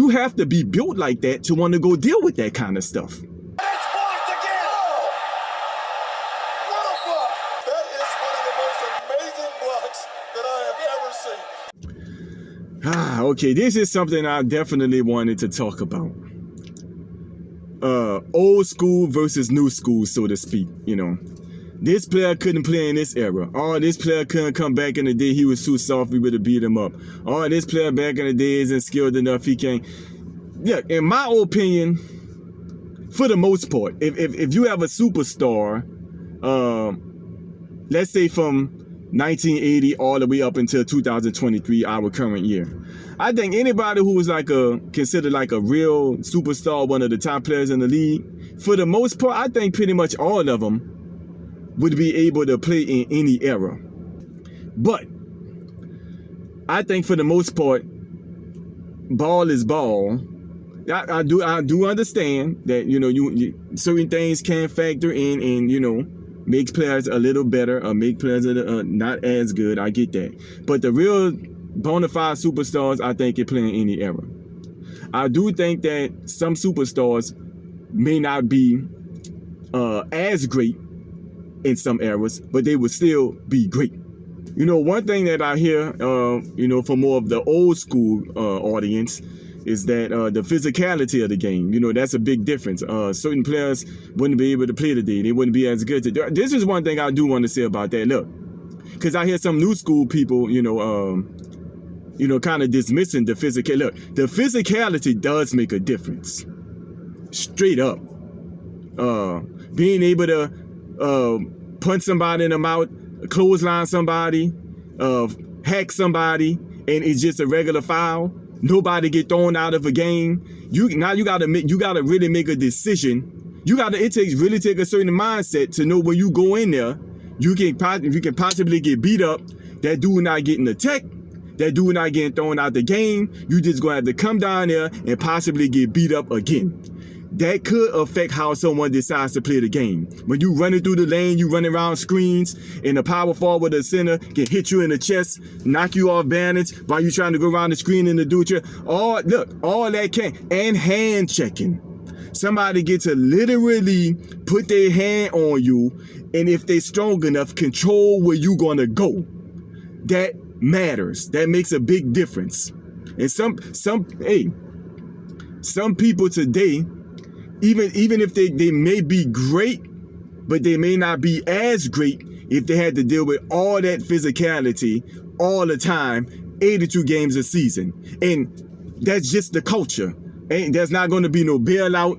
You have to be built like that to want to go deal with that kind of stuff. It's blocked again. What a block! That is one of the most amazing blocks that I have ever seen. Okay, this is something I definitely wanted to talk about. Old school versus new school, so to speak. You know, this player couldn't play in this era. Oh, this player couldn't come back in the day. He was too soft. We would have beat him up. Oh, this player back in the day isn't skilled enough. He can't. Yeah, in my opinion, for the most part, if you have a superstar, let's say from 1980 all the way up until 2023, our current year, I think anybody who was considered like a real superstar, one of the top players in the league, for the most part, I think pretty much all of them would be able to play in any era. But I think for the most part, ball is ball. I do understand that, you know, you certain things can factor in and, you know, make players a little better or make players not as good. I get that. But the real bona fide superstars, I think, can play in any era. I do think that some superstars may not be as great in some eras, but they would still be great. You know, one thing that I hear, you know, for more of the old school audience is that the physicality of the game, you know, that's a big difference. Certain players wouldn't be able to play today. They wouldn't be as good today. This is one thing I do want to say about that. Look, because I hear some new school people, you know, kind of dismissing the physical. Look, the physicality does make a difference. Straight up. Being able to punch somebody in the mouth, clothesline somebody, hack somebody, and it's just a regular foul. Nobody get thrown out of a game. You gotta really make a decision. It takes a certain mindset to know when you go in there, you can possibly get beat up. That dude not getting attacked. That dude not getting thrown out the game. You just gonna have to come down there and possibly get beat up again. That could affect how someone decides to play the game. When you running through the lane, you running around screens, and the power forward or center can hit you in the chest, knock you off balance while you trying to go around the screen and do it. All that can. And hand checking. Somebody get to literally put their hand on you, and if they strong enough, control where you gonna go. That matters. That makes a big difference. And some people today, even if they may be great, but they may not be as great if they had to deal with all that physicality all the time, 82 games a season. And that's just the culture. And there's not going to be no bailout.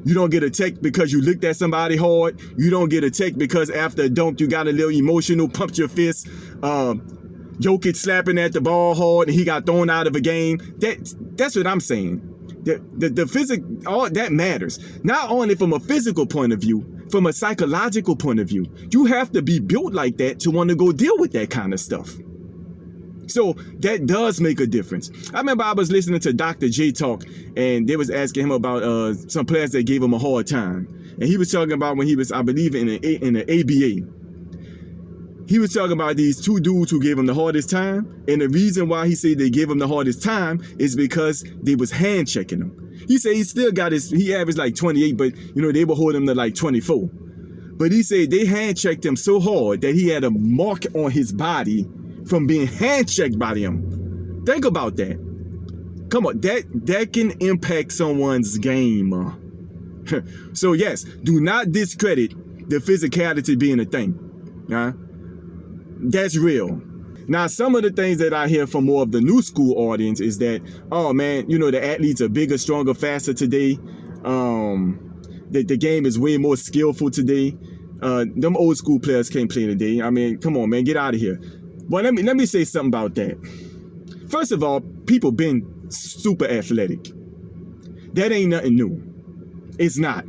You don't get attacked because you looked at somebody hard. You don't get attacked because after a dunk you got a little emotional, pumped your fist. Jokic slapping at the ball hard and he got thrown out of a game. That's what I'm saying. The physics, all that matters. Not only from a physical point of view, from a psychological point of view. You have to be built like that to want to go deal with that kind of stuff. So that does make a difference. I remember I was listening to Dr. J talk, and they was asking him about some players that gave him a hard time. And he was talking about when he was, I believe, in the ABA. He was talking about these two dudes who gave him the hardest time. And the reason why he said they gave him the hardest time is because they was hand checking him. He said he still got he averaged like 28, but you know, they would hold him to like 24. But he said they hand checked him so hard that he had a mark on his body from being hand checked by them. Think about that. Come on, that can impact someone's game. So yes, do not discredit the physicality being a thing. That's real. Now, some of the things that I hear from more of the new school audience is that, oh man, you know, the athletes are bigger, stronger, faster today. The game is way more skillful today. Them old school players can't play today. I mean, come on, man, get out of here. Well, let me say something about that. First of all, people been super athletic. That ain't nothing new. It's not.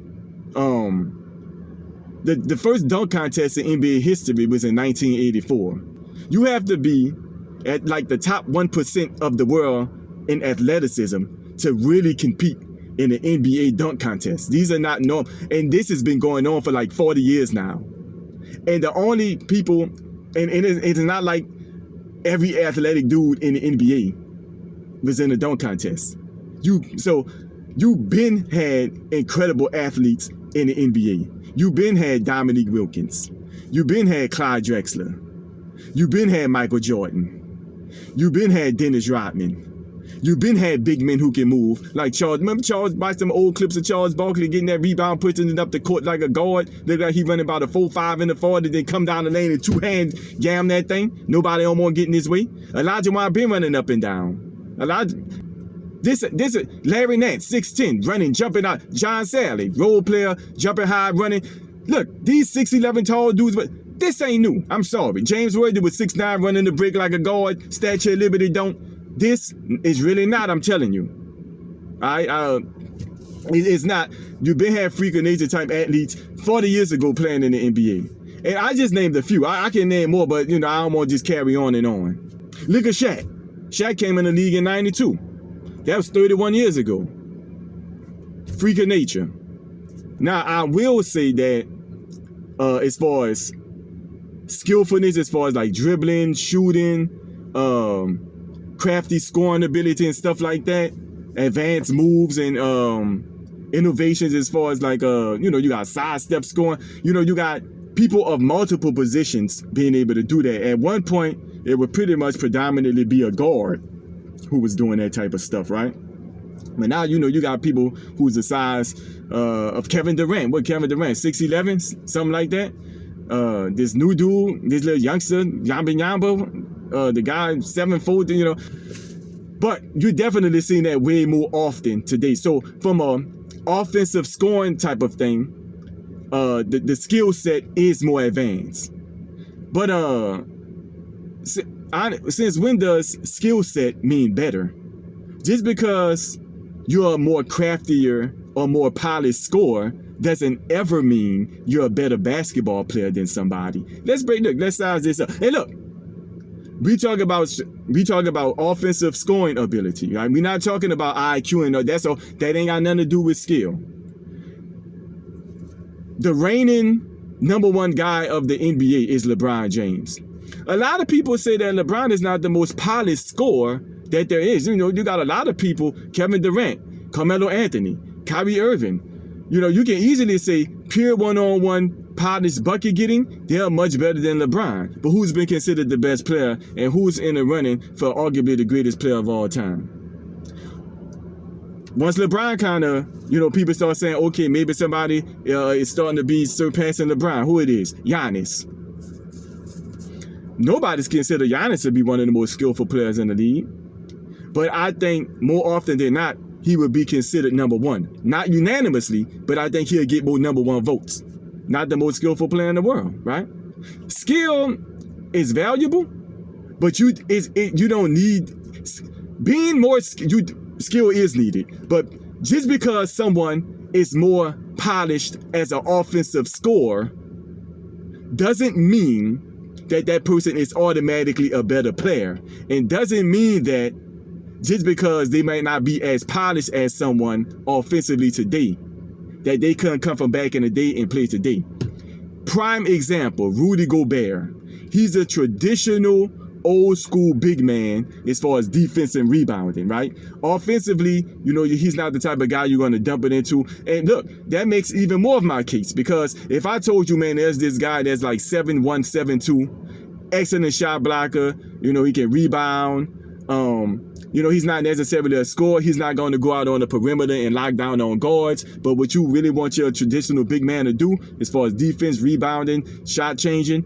The first dunk contest in NBA history was in 1984. You have to be at like the top 1% of the world in athleticism to really compete in the NBA dunk contest. These are not normal. And this has been going on for like 40 years now. And the only people, and it's not like every athletic dude in the NBA was in a dunk contest. You've been had incredible athletes in the NBA. You've been had Dominique Wilkins. You've been had Clyde Drexler. You've been had Michael Jordan. You've been had Dennis Rodman. You've been had big men who can move, like Charles. Remember Charles, watch them old clips of Charles Barkley getting that rebound, pushing it up the court like a guard. Look like he running about a 4.5 in the 40, then come down the lane and two hands jam that thing. Nobody no more getting his way. Elijah Wan been running up and down. This Larry Nance, 6'10", running, jumping out. John Sally, role player, jumping high, running. Look, these 6'11" tall dudes, but this ain't new. I'm sorry. James Worthy was 6'9", running the break like a guard. Statue of Liberty don't. This is really not, I'm telling you. All right, it's not. You've been had freak of nature type athletes 40 years ago playing in the NBA. And I just named a few. I can name more, but I don't want to just carry on and on. Look at Shaq. Shaq came in the league in 92. That was 31 years ago. Freak of nature. Now, I will say that as far as skillfulness, as far as like dribbling, shooting, crafty scoring ability and stuff like that, advanced moves and innovations as far as like you got sidestep scoring, you got people of multiple positions being able to do that. At one point it would pretty much predominantly be a guard who was doing that type of stuff, right? But now you got people who's the size of Kevin Durant. What Kevin Durant, 6'11", something like that. This new dude, this little youngster, Yamba, the guy 7 foot, but you're definitely seeing that way more often today. So from a offensive scoring type of thing, the skill set is more advanced. But since when does skill set mean better? Just because you're a more craftier or more polished scorer doesn't ever mean you're a better basketball player than somebody. Let's size this up. Hey, look. We talk about offensive scoring ability, right? We're not talking about IQ and that ain't got nothing to do with skill. The reigning #1 guy of the NBA is LeBron James. A lot of people say that LeBron is not the most polished scorer that there is. You got a lot of people, Kevin Durant, Carmelo Anthony, Kyrie Irving. You can easily say pure one-on-one polished bucket getting, they're much better than LeBron. But who's been considered the best player and who's in the running for arguably the greatest player of all time? Once LeBron kind of, people start saying, okay, maybe somebody is starting to be surpassing LeBron. Who it is? Giannis. Nobody's considered Giannis to be one of the most skillful players in the league. But I think more often than not, he would be considered #1. Not unanimously, but I think he'll get more #1 votes. Not the most skillful player in the world, right? Skill is valuable, but you don't need being more. Skill is needed, but just because someone is more polished as an offensive scorer doesn't mean that person is automatically a better player, and doesn't mean that just because they might not be as polished as someone offensively today, that they couldn't come from back in the day and play today. Prime example, Rudy Gobert. He's a traditional old school big man as far as defense and rebounding, right? Offensively, he's not the type of guy you're going to dump it into. And look, that makes even more of my case, because if I told you, man, there's this guy that's like 7'1", 7'2", excellent shot blocker, he can rebound, he's not necessarily a scorer. He's not going to go out on the perimeter and lock down on guards. But what you really want your traditional big man to do, as far as defense, rebounding, shot changing,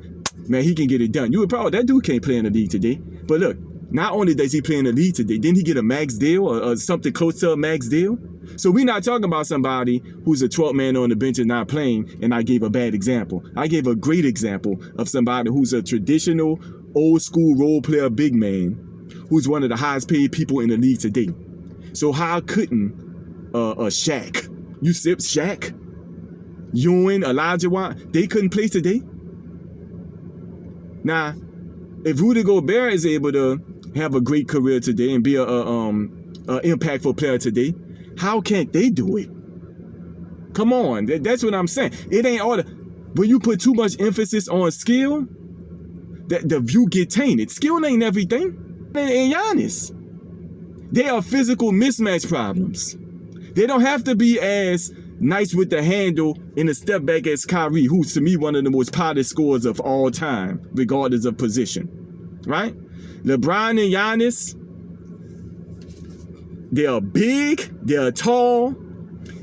man, he can get it done. You would probably, that dude can't play in the league today. But look, not only does he play in the league today, didn't he get a max deal or something close to a max deal? So we're not talking about somebody who's a 12th man on the bench and not playing, and I gave a bad example. I gave a great example of somebody who's a traditional, old school role player big man, who's one of the highest paid people in the league today. So how couldn't a Shaq, Shaq, Ewing, Elijah Wan, they couldn't play today? Now, if Rudy Gobert is able to have a great career today and be a impactful player today, how can't they do it? Come on, that's what I'm saying. It ain't all when you put too much emphasis on skill, that the view get tainted. Skill ain't everything. And Giannis. They are physical mismatch problems. They don't have to be as nice with the handle in a step back as Kyrie, who's to me one of the most polished scorers of all time, regardless of position, right? LeBron and Giannis, they are big, they are tall,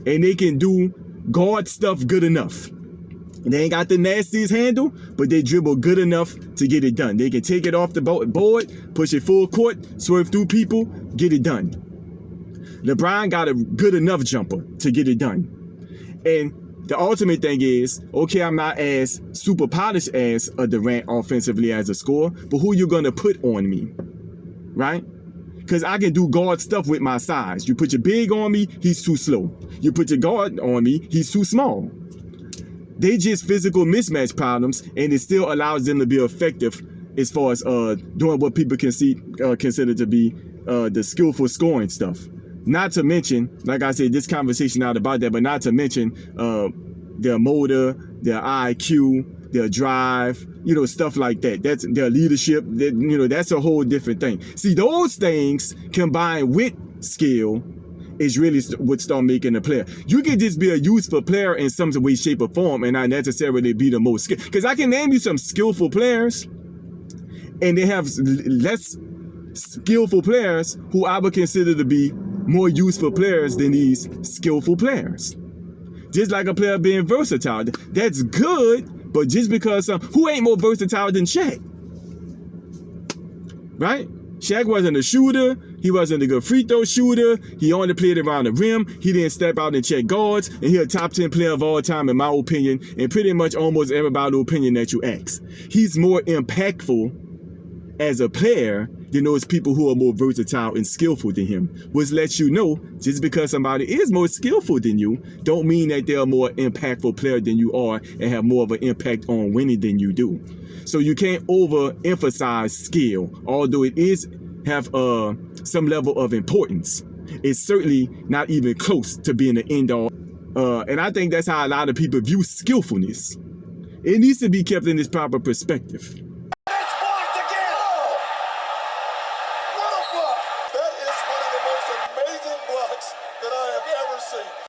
and they can do guard stuff good enough. They ain't got the nastiest handle, but they dribble good enough to get it done. They can take it off the board, push it full court, swerve through people, get it done. LeBron got a good enough jumper to get it done. And the ultimate thing is, okay, I'm not as super polished as a Durant offensively as a scorer, but who you gonna put on me, right? Because I can do guard stuff with my size. You put your big on me, he's too slow. You put your guard on me, he's too small. They just physical mismatch problems, and it still allows them to be effective as far as doing what people can consider to be the skillful scoring stuff. Not to mention, like I said, this conversation not about that, but not to mention their motor, their IQ, their drive, stuff like that. That's their leadership. That's a whole different thing. See, those things combined with skill is really what start making a player. You can just be a useful player in some way, shape, or form, and not necessarily be the most skilled. Because I can name you some skillful players, and they have less skillful players who I would consider to be more useful players than these skillful players. Just like a player being versatile. That's good, but just because who ain't more versatile than Shaq? Right? Shaq wasn't a shooter. He wasn't a good free throw shooter. He only played around the rim. He didn't step out and check guards. And he's a top 10 player of all time, in my opinion, and pretty much almost everybody's opinion that you ask. He's more impactful as a player than those people who are more versatile and skillful than him. Which lets you know, just because somebody is more skillful than you, don't mean that they're a more impactful player than you are and have more of an impact on winning than you do. So you can't overemphasize skill, although it is have some level of importance. It's certainly not even close to being the end all. And I think that's how a lot of people view skillfulness. It needs to be kept in its proper perspective.